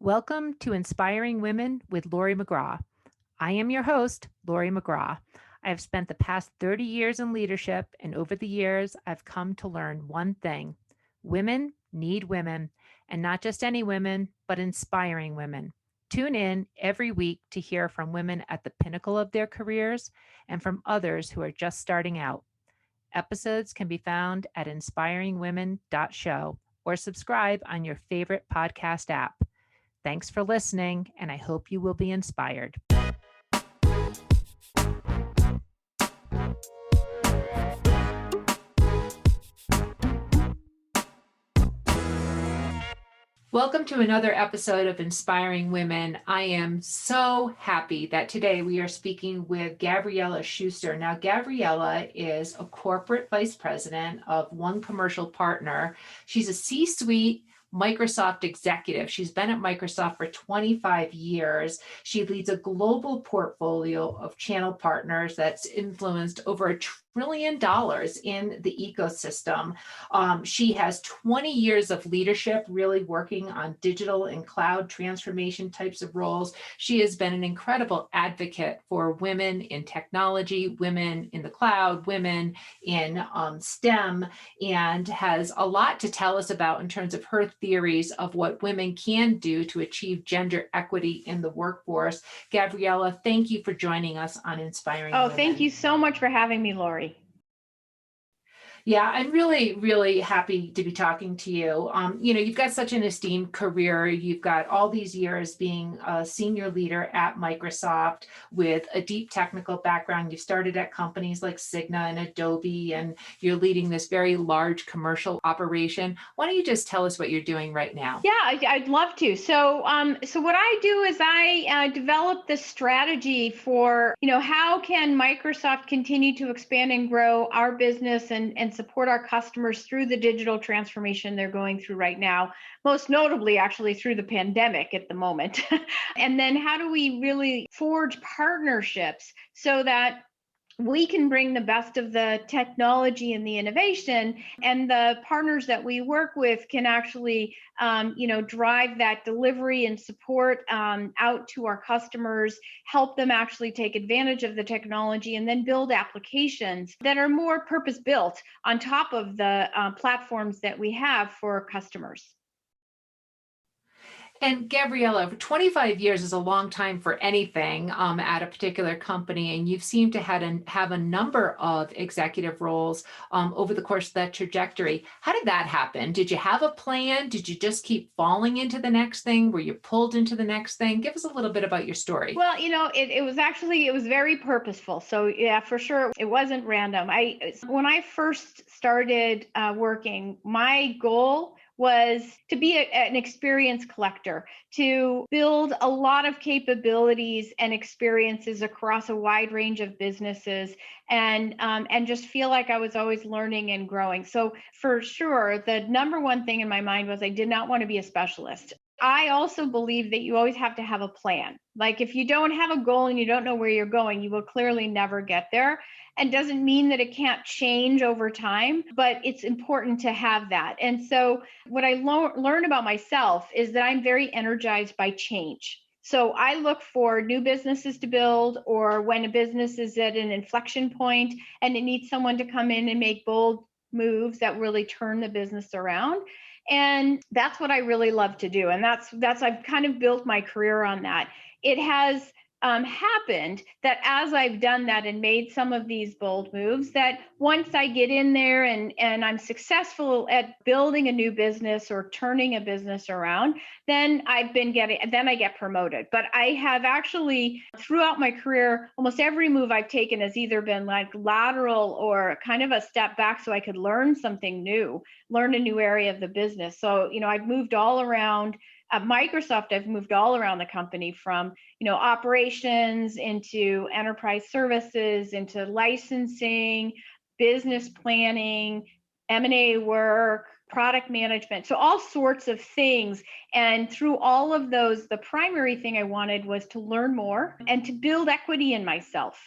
Welcome to Inspiring Women with Laurie McGraw. I am your host, Laurie McGraw. I have spent the past 30 years in leadership, and over the years, I've come to learn one thing: women need women, and not just any women, but inspiring women. Tune in every week to hear from women at the pinnacle of their careers and from others who are just starting out. Episodes can be found at inspiringwomen.show or subscribe on your favorite podcast app. Thanks for listening, and I hope you will be inspired. Welcome to another episode of Inspiring Women. I am so happy that today we are speaking with Gavriella Schuster. Now, Gavriella is a corporate vice president of One Commercial Partner. She's a C-suite Microsoft executive. She's been at Microsoft for 25 years. She leads a global portfolio of channel partners that's influenced over $1 trillion in the ecosystem. She has 20 years of leadership, really working on digital and cloud transformation types of roles. She has been an incredible advocate for women in technology, women in the cloud, women in STEM, and has a lot to tell us about in terms of her theories of what women can do to achieve gender equity in the workforce. Gavriella, thank you for joining us on Inspiring Women. Thank you so much for having me, Laurie. Yeah, I'm really, really happy to be talking to you. You've got such an esteemed career. You've got all these years being a senior leader at Microsoft with a deep technical background. You started at companies like Cigna and Adobe, and you're leading this very large commercial operation. Why don't you just tell us what you're doing right now? Yeah, I'd love to. So what I do is I develop the strategy for, how can Microsoft continue to expand and grow our business and support our customers through the digital transformation they're going through right now, most notably actually through the pandemic at the moment. And then how do we really forge partnerships so that we can bring the best of the technology and the innovation, and the partners that we work with can actually drive that delivery and support out to our customers, help them actually take advantage of the technology, and then build applications that are more purpose built on top of the platforms that we have for customers. And Gavriella, 25 years is a long time for anything at a particular company, and you've seemed to have a number of executive roles over the course of that trajectory. How did that happen? Did you have a plan? Did you just keep falling into the next thing? Were you pulled into the next thing? Give us a little bit about your story. Well, it was very purposeful. So yeah, for sure, it wasn't random. When I first started working, my goal was to be an experience collector, to build a lot of capabilities and experiences across a wide range of businesses, and just feel like I was always learning and growing. So for sure, the number one thing in my mind was I did not want to be a specialist. I also believe that you always have to have a plan. Like if you don't have a goal and you don't know where you're going, you will clearly never get there. And doesn't mean that it can't change over time, but it's important to have that. And so what I learned about myself is that I'm very energized by change. So I look for new businesses to build, or when a business is at an inflection point and it needs someone to come in and make bold moves that really turn the business around. And that's what I really love to do. And that's I've kind of built my career on that. It has happened that as I've done that and made some of these bold moves, that once I get in there and I'm successful at building a new business or turning a business around, then I get promoted. But I have actually, throughout my career, almost every move I've taken has either been like lateral or kind of a step back so I could learn something new, learn a new area of the business. So, I've moved all around. At Microsoft, I've moved all around the company, from operations into enterprise services, into licensing, business planning, M&A work, product management, so all sorts of things. And through all of those, the primary thing I wanted was to learn more and to build equity in myself.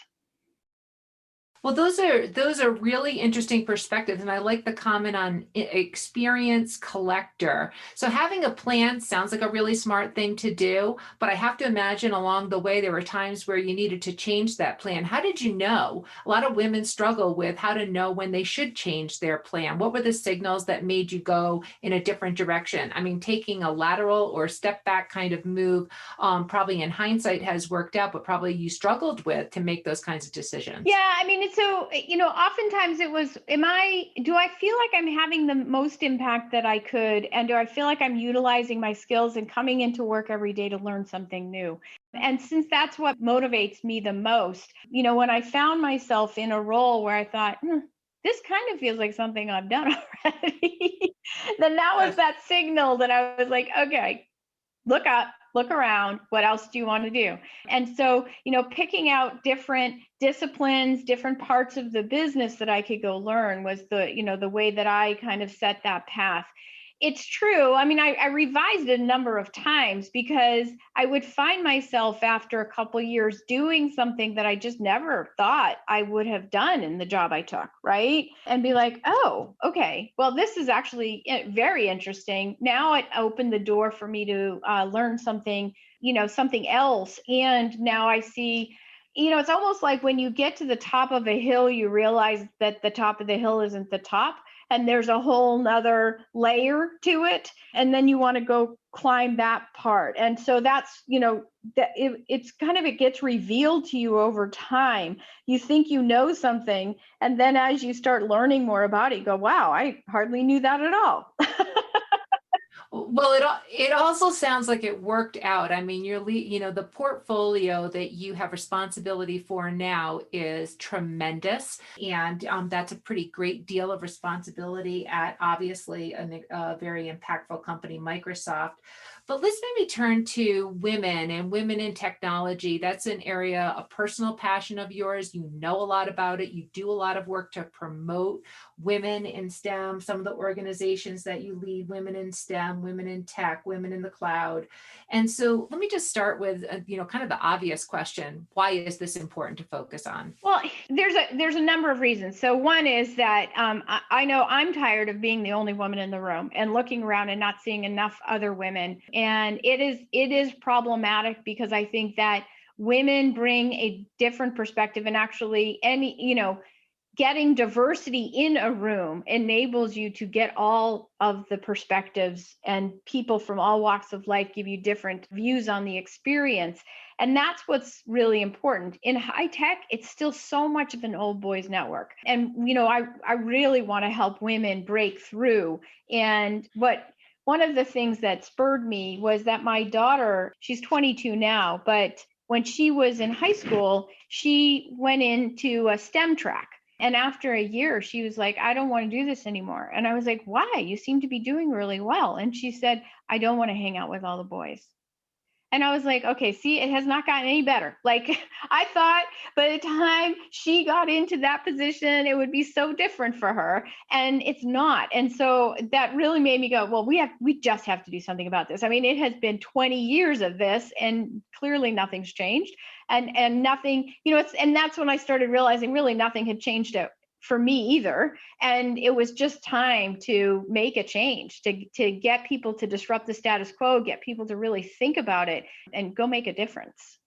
Well, those are really interesting perspectives, and I like the comment on experience collector. So having a plan sounds like a really smart thing to do, but I have to imagine along the way there were times where you needed to change that plan. How did you know? A lot of women struggle with how to know when they should change their plan. What were the signals that made you go in a different direction? I mean, taking a lateral or step back kind of move, probably in hindsight has worked out, but probably you struggled with to make those kinds of decisions. Yeah, I mean, it's so, oftentimes it was, do I feel like I'm having the most impact that I could? And do I feel like I'm utilizing my skills and coming into work every day to learn something new? And since that's what motivates me the most, when I found myself in a role where I thought, this kind of feels like something I've done already, then that was that signal that I was like, okay, look up, look around, what else do you want to do? And so, picking out different disciplines, different parts of the business that I could go learn was the way that I kind of set that path. It's true. I mean, I revised it a number of times because I would find myself after a couple years doing something that I just never thought I would have done in the job I took, right? And be like, oh, okay, well, this is actually very interesting. Now it opened the door for me to learn something, something else. And now I see, it's almost like when you get to the top of a hill, you realize that the top of the hill isn't the top, and there's a whole nother layer to it, and then you want to go climb that part. And so that's, that it's kind of, it gets revealed to you over time. You think you know something, and then as you start learning more about it, you go, wow, I hardly knew that at all. Well, it also sounds like it worked out. I mean, the portfolio that you have responsibility for now is tremendous, and that's a pretty great deal of responsibility at obviously a very impactful company, Microsoft. But let's maybe turn to women and women in technology. That's an area, a personal passion of yours. You know a lot about it. You do a lot of work to promote women in STEM, some of the organizations that you lead, women in STEM, women in tech, women in the cloud. And so let me just start with, kind of the obvious question. Why is this important to focus on? Well, there's a number of reasons. So one is that I know I'm tired of being the only woman in the room and looking around and not seeing enough other women. And it is problematic because I think that women bring a different perspective, and actually getting diversity in a room enables you to get all of the perspectives, and people from all walks of life give you different views on the experience. And that's what's really important. In high tech, it's still so much of an old boys network. And, I really want to help women break through. And one of the things that spurred me was that my daughter, she's 22 now, but when she was in high school, she went into a STEM track. And after a year, she was like, I don't want to do this anymore. And I was like, why? You seem to be doing really well. And she said, I don't want to hang out with all the boys. And I was like, okay, see, it has not gotten any better. Like I thought by the time she got into that position, it would be so different for her. And it's not. And so that really made me go, well, we just have to do something about this. I mean, it has been 20 years of this, and clearly nothing's changed. And nothing, and that's when I started realizing really nothing had changed for me either. And it was just time to make a change, to get people to disrupt the status quo, get people to really think about it and go make a difference.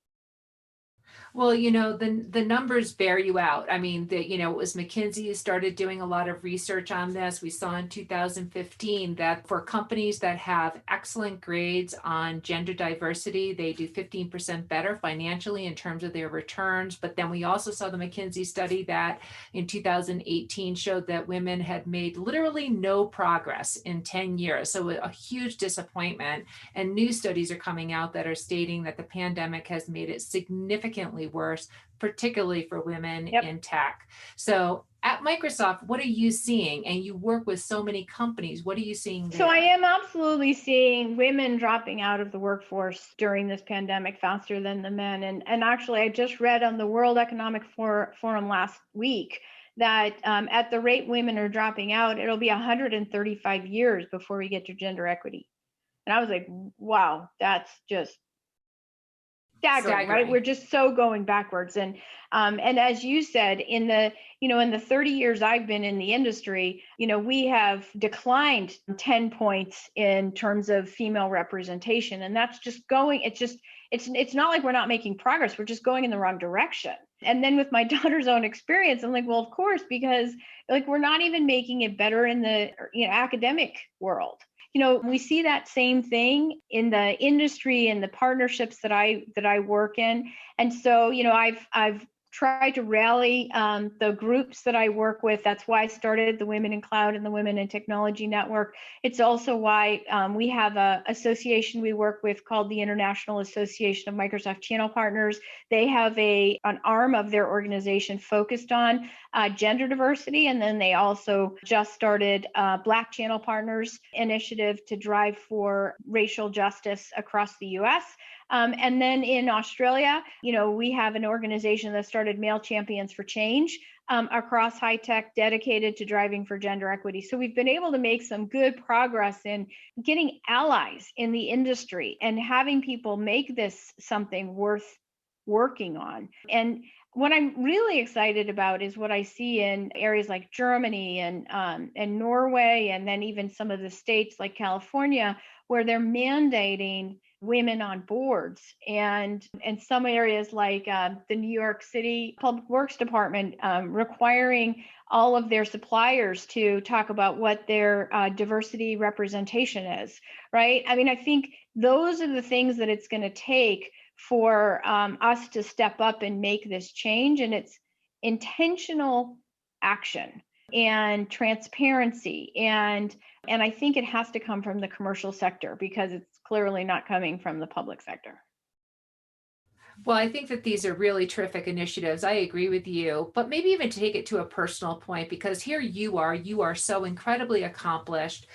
Well, the numbers bear you out. I mean, it was McKinsey who started doing a lot of research on this. We saw in 2015 that for companies that have excellent grades on gender diversity, they do 15% better financially in terms of their returns. But then we also saw the McKinsey study that in 2018 showed that women had made literally no progress in 10 years. So a huge disappointment. And new studies are coming out that are stating that the pandemic has made it significantly worse, particularly for women Yep. in tech. So at Microsoft, what are you seeing? And you work with so many companies. What are you seeing there? So I am absolutely seeing women dropping out of the workforce during this pandemic faster than the men. And actually, I just read on the World Economic Forum last week that at the rate women are dropping out, it'll be 135 years before we get to gender equity. And I was like, wow, that's just staggering, right? We're just so going backwards. And as you said, in the 30 years I've been in the industry, we have declined 10 points in terms of female representation. And that's just going, it's not like we're not making progress. We're just going in the wrong direction. And then with my daughter's own experience, I'm like, well, of course, because like we're not even making it better in the academic world. We see that same thing in the industry and the partnerships that I work in. And so, I've tried to rally the groups that I work with. That's why I started the Women in Cloud and the Women in Technology Network. It's also why we have an association we work with called the International Association of Microsoft Channel Partners. They have an arm of their organization focused on gender diversity. And then they also just started Black Channel Partners initiative to drive for racial justice across the US. And then in Australia, we have an organization that started Male Champions for Change across high tech, dedicated to driving for gender equity. So we've been able to make some good progress in getting allies in the industry and having people make this something worth working on. And what I'm really excited about is what I see in areas like Germany and Norway, and then even some of the states like California, where they're mandating women on boards, and some areas like the New York City Public Works Department requiring all of their suppliers to talk about what their diversity representation is, right? I mean, I think those are the things that it's going to take for us to step up and make this change. And it's intentional action and transparency. And I think it has to come from the commercial sector, because it's clearly not coming from the public sector. Well, I think that these are really terrific initiatives. I agree with you, but maybe even take it to a personal point, because here you are so incredibly accomplished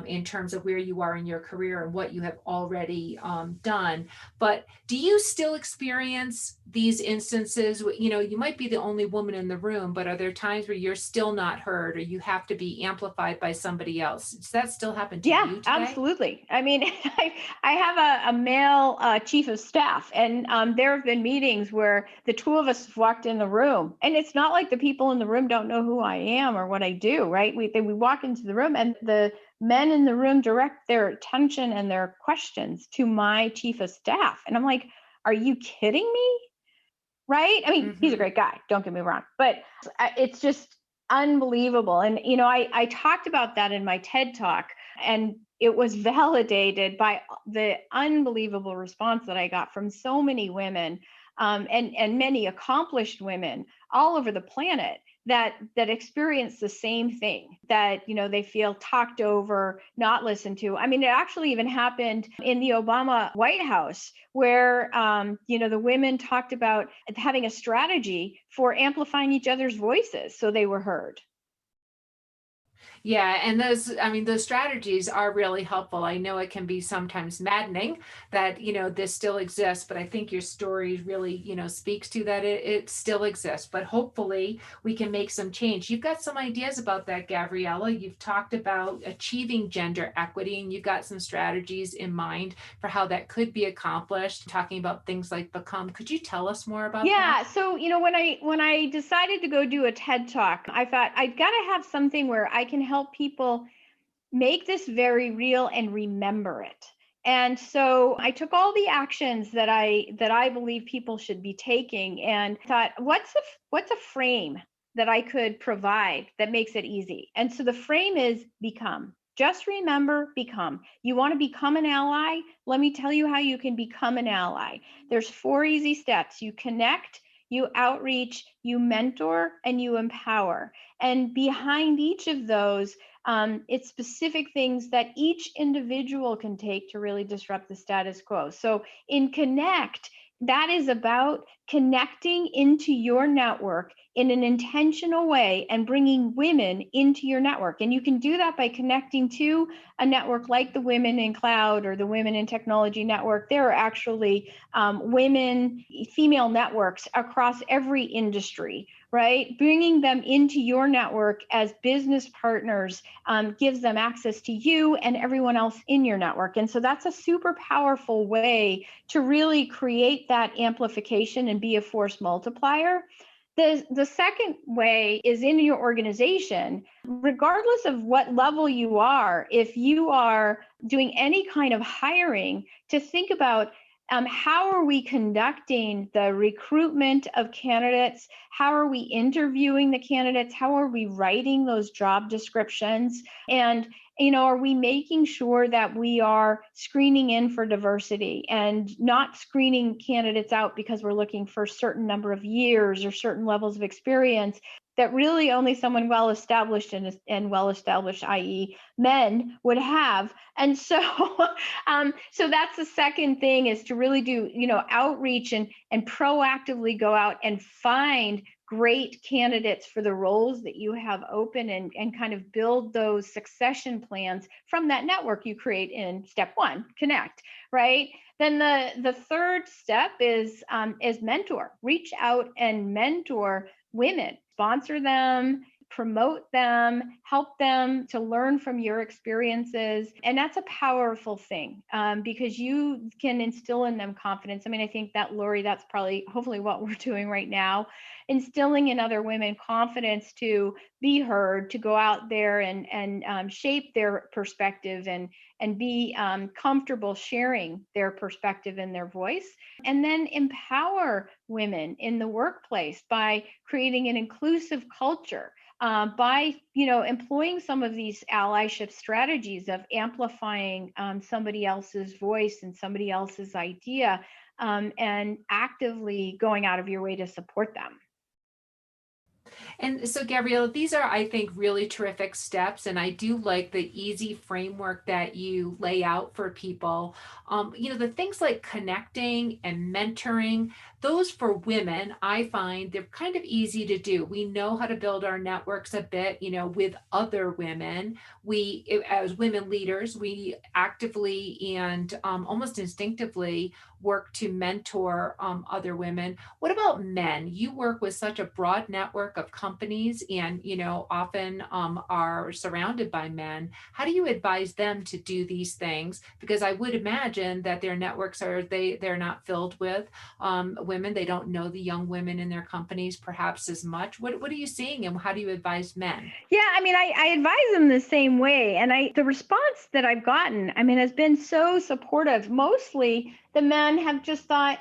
in terms of where you are in your career and what you have already done. But do you still experience these instances? You might be the only woman in the room, but are there times where you're still not heard, or you have to be amplified by somebody else? Does that still happen to you today? Yeah, absolutely. I mean, I have a male chief of staff, and there have been meetings where the two of us walked in the room, and it's not like the people in the room don't know who I am or what I do, right? We walk into the room, and the men in the room direct their attention and their questions to my chief of staff. And I'm like, are you kidding me? Right? I mean, he's a great guy, don't get me wrong, but it's just unbelievable. And, I talked about that in my TED Talk, and it was validated by the unbelievable response that I got from so many women and many accomplished women all over the planet that experience the same thing, that they feel talked over, not listened to. I mean, it actually even happened in the Obama White House, where the women talked about having a strategy for amplifying each other's voices so they were heard. Yeah, and those strategies are really helpful. I know it can be sometimes maddening that, this still exists, but I think your story really, speaks to that it still exists. But hopefully we can make some change. You've got some ideas about that, Gavriella. You've talked about achieving gender equity, and you've got some strategies in mind for how that could be accomplished, talking about things like Become. Could you tell us more about that? Yeah. So, when I decided to go do a TED Talk, I thought I'd got to have something where I can help people make this very real and remember it. And so I took all the actions that I believe people should be taking, and thought, what's a frame that I could provide that makes it easy? And so the frame is become. Just remember, become. You want to become an ally? Let me tell you how you can become an ally. There's 4 easy steps. You connect, you outreach, you mentor, and you empower. And behind each of those, it's specific things that each individual can take to really disrupt the status quo. So in Connect, that is about connecting into your network in an intentional way and bringing women into your network. And you can do that by connecting to a network like the Women in Cloud or the Women in Technology Network. There are actually female networks across every industry, right? Bringing them into your network as business partners gives them access to you and everyone else in your network. And so that's a super powerful way to really create that amplification and be a force multiplier. The second way is in your organization, regardless of what level you are, if you are doing any kind of hiring, to think about how are we conducting the recruitment of candidates? How are we interviewing the candidates? How are we writing those job descriptions? And are we making sure that we are screening in for diversity and not screening candidates out because we're looking for a certain number of years or certain levels of experience that really only someone well-established and well-established, i.e. men, would have. And so so that's the second thing, is to really do outreach and proactively go out and find great candidates for the roles that you have open, and kind of build those succession plans from that network you create in step one, connect, right? Then the third step is mentor. Reach out and mentor women, sponsor them, promote them, help them to learn from your experiences. And that's a powerful thing because you can instill in them confidence. I mean, I think that, Laurie, that's probably hopefully what we're doing right now, instilling in other women confidence to be heard, to go out there and shape their perspective and be comfortable sharing their perspective and their voice. And then empower women in the workplace by creating an inclusive culture. By employing some of these allyship strategies of amplifying somebody else's voice and somebody else's idea, and actively going out of your way to support them. And so, Gabriella, these are, I think, really terrific steps. And I do like the easy framework that you lay out for people. The things like connecting and mentoring, those for women, I find they're kind of easy to do. We know how to build our networks a bit, with other women. As women leaders, we actively and almost instinctively work to mentor other women. What about men? You work with such a broad network of companies and, often are surrounded by men. How do you advise them to do these things? Because I would imagine that their networks they're not filled with women. They don't know the young women in their companies perhaps as much. What are you seeing, and how do you advise men? Yeah, I mean, I advise them the same way. And the response that I've gotten, I mean, has been so supportive. Mostly the men have just thought,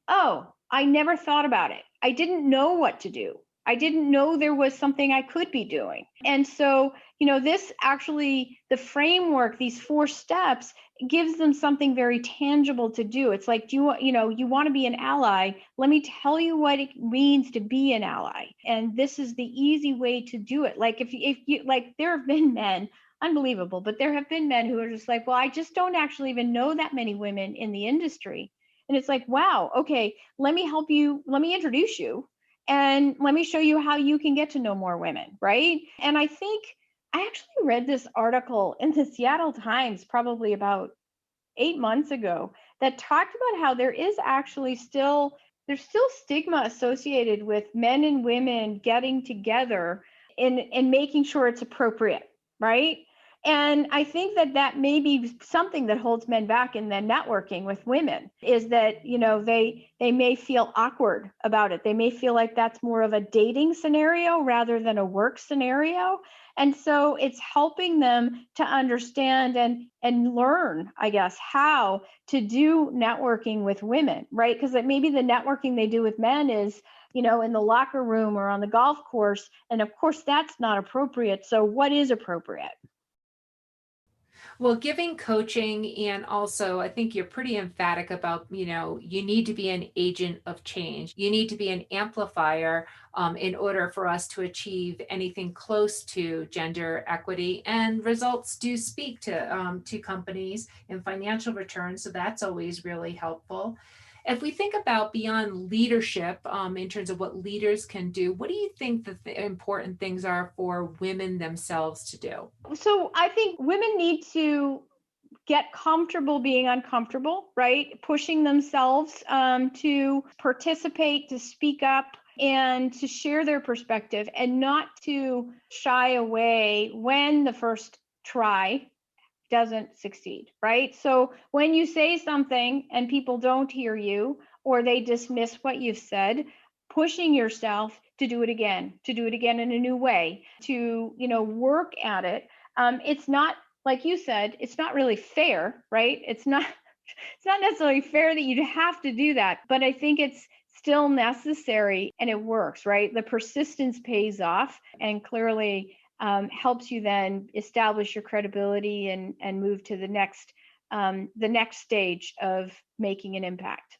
oh, I never thought about it. I didn't know what to do. I didn't know there was something I could be doing. And so, this actually, the framework, these 4 steps, gives them something very tangible to do. It's like, you want to be an ally. Let me tell you what it means to be an ally. And this is the easy way to do it. Like if you like, there have been men, unbelievable, but there have been men who are just like, well, I just don't actually even know that many women in the industry. And it's like, wow, okay, let me help you. Let me introduce you. And let me show you how you can get to know more women, right? And I think I actually read this article in the Seattle Times probably about 8 months ago that talked about how there's still stigma associated with men and women getting together and making sure it's appropriate, right? And I think that may be something that holds men back in the networking with women, is that, they may feel awkward about it. They may feel like that's more of a dating scenario rather than a work scenario. And so it's helping them to understand and learn, I guess, how to do networking with women, right? Because maybe the networking they do with men is, in the locker room or on the golf course. And of course, that's not appropriate. So what is appropriate? Well, giving coaching, and also I think you're pretty emphatic about, you need to be an agent of change. You need to be an amplifier in order for us to achieve anything close to gender equity. And results do speak to companies and financial returns. So that's always really helpful. If we think about beyond leadership, in terms of what leaders can do, what do you think the important things are for women themselves to do? So I think women need to get comfortable being uncomfortable, right? Pushing themselves to participate, to speak up, and to share their perspective, and not to shy away when the first try doesn't succeed, right? So when you say something and people don't hear you, or they dismiss what you've said, pushing yourself to do it again, in a new way, to, work at it. It's not, like you said, it's not really fair, right? It's not necessarily fair that you have to do that, but I think it's still necessary and it works, right? The persistence pays off, and clearly helps you then establish your credibility and move to the next stage of making an impact.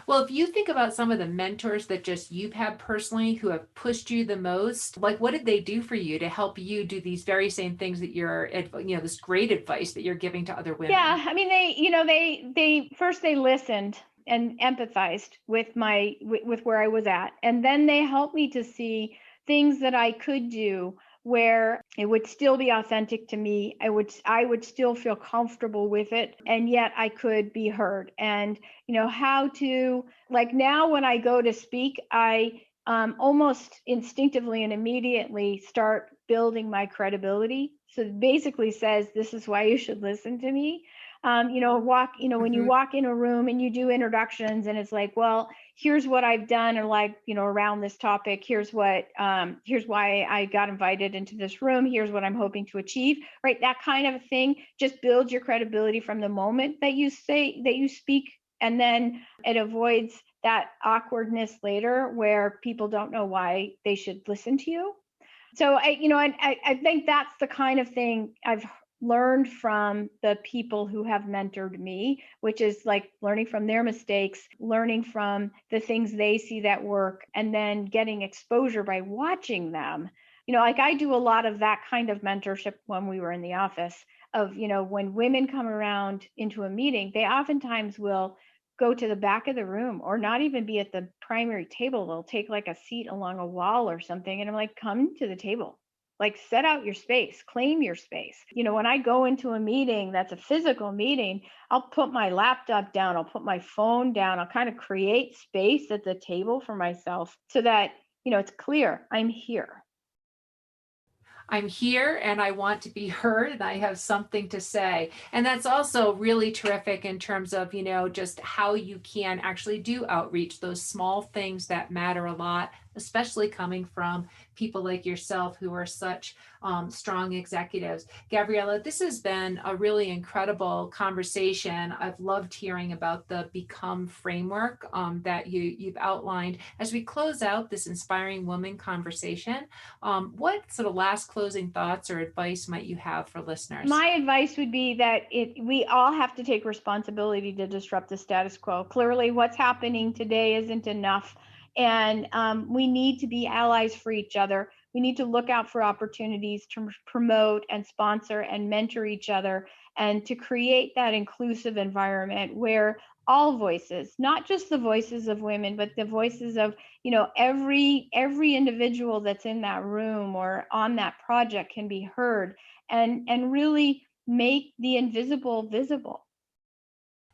Well, if you think about some of the mentors that just you've had personally who have pushed you the most, like what did they do for you to help you do these very same things that this great advice that you're giving to other women? Yeah, I mean, they first they listened and empathized with with where I was at, and then they helped me to see things that I could do where it would still be authentic to me. I would still feel comfortable with it, and yet I could be heard. And how to, like, now when I go to speak, I almost instinctively and immediately start building my credibility. So it basically says, this is why you should listen to me. When you Mhm. walk in a room and you do introductions, and it's like, well, here's what I've done, or like, around this topic, here's why I got invited into this room, here's what I'm hoping to achieve, right? That kind of thing just builds your credibility from the moment that you speak, and then it avoids that awkwardness later where people don't know why they should listen to you. So I think that's the kind of thing I've learned from the people who have mentored me, which is like learning from their mistakes, learning from the things they see that work, and then getting exposure by watching them. Like I do a lot of that kind of mentorship when we were in the office of, when women come around into a meeting, they oftentimes will go to the back of the room or not even be at the primary table. They'll take like a seat along a wall or something. And I'm like, come to the table, like set out your space, claim your space. When I go into a meeting that's a physical meeting, I'll put my laptop down, I'll put my phone down, I'll kind of create space at the table for myself so that, it's clear I'm here. I'm here and I want to be heard and I have something to say. And that's also really terrific in terms of, just how you can actually do outreach, those small things that matter a lot, especially coming from people like yourself who are such strong executives. Gavriella, this has been a really incredible conversation. I've loved hearing about the Become framework that you've outlined. As we close out this Inspiring Woman conversation, what sort of last closing thoughts or advice might you have for listeners? My advice would be that we all have to take responsibility to disrupt the status quo. Clearly, what's happening today isn't enough. And we need to be allies for each other. We need to look out for opportunities to promote and sponsor and mentor each other, and to create that inclusive environment where all voices, not just the voices of women, but the voices of, every individual that's in that room or on that project can be heard, and really make the invisible visible.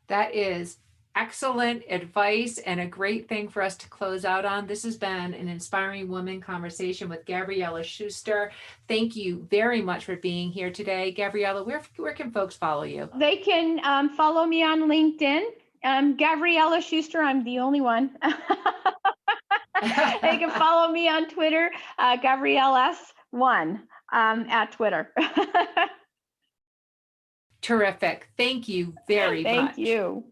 That is excellent advice and a great thing for us to close out on. This has been an Inspiring Woman conversation with Gavriella Schuster. Thank you very much for being here today. Gavriella, where can folks follow you? They can follow me on LinkedIn. Gavriella Schuster, I'm the only one. They can follow me on Twitter, GavrielleS1 at Twitter. Terrific. Thank you very much. Thank you.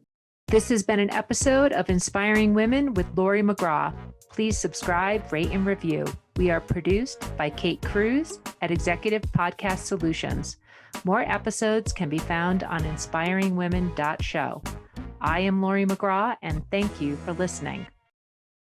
This has been an episode of Inspiring Women with Laurie McGraw. Please subscribe, rate, and review. We are produced by Kate Cruz at Executive Podcast Solutions. More episodes can be found on inspiringwomen.show. I am Laurie McGraw, and thank you for listening.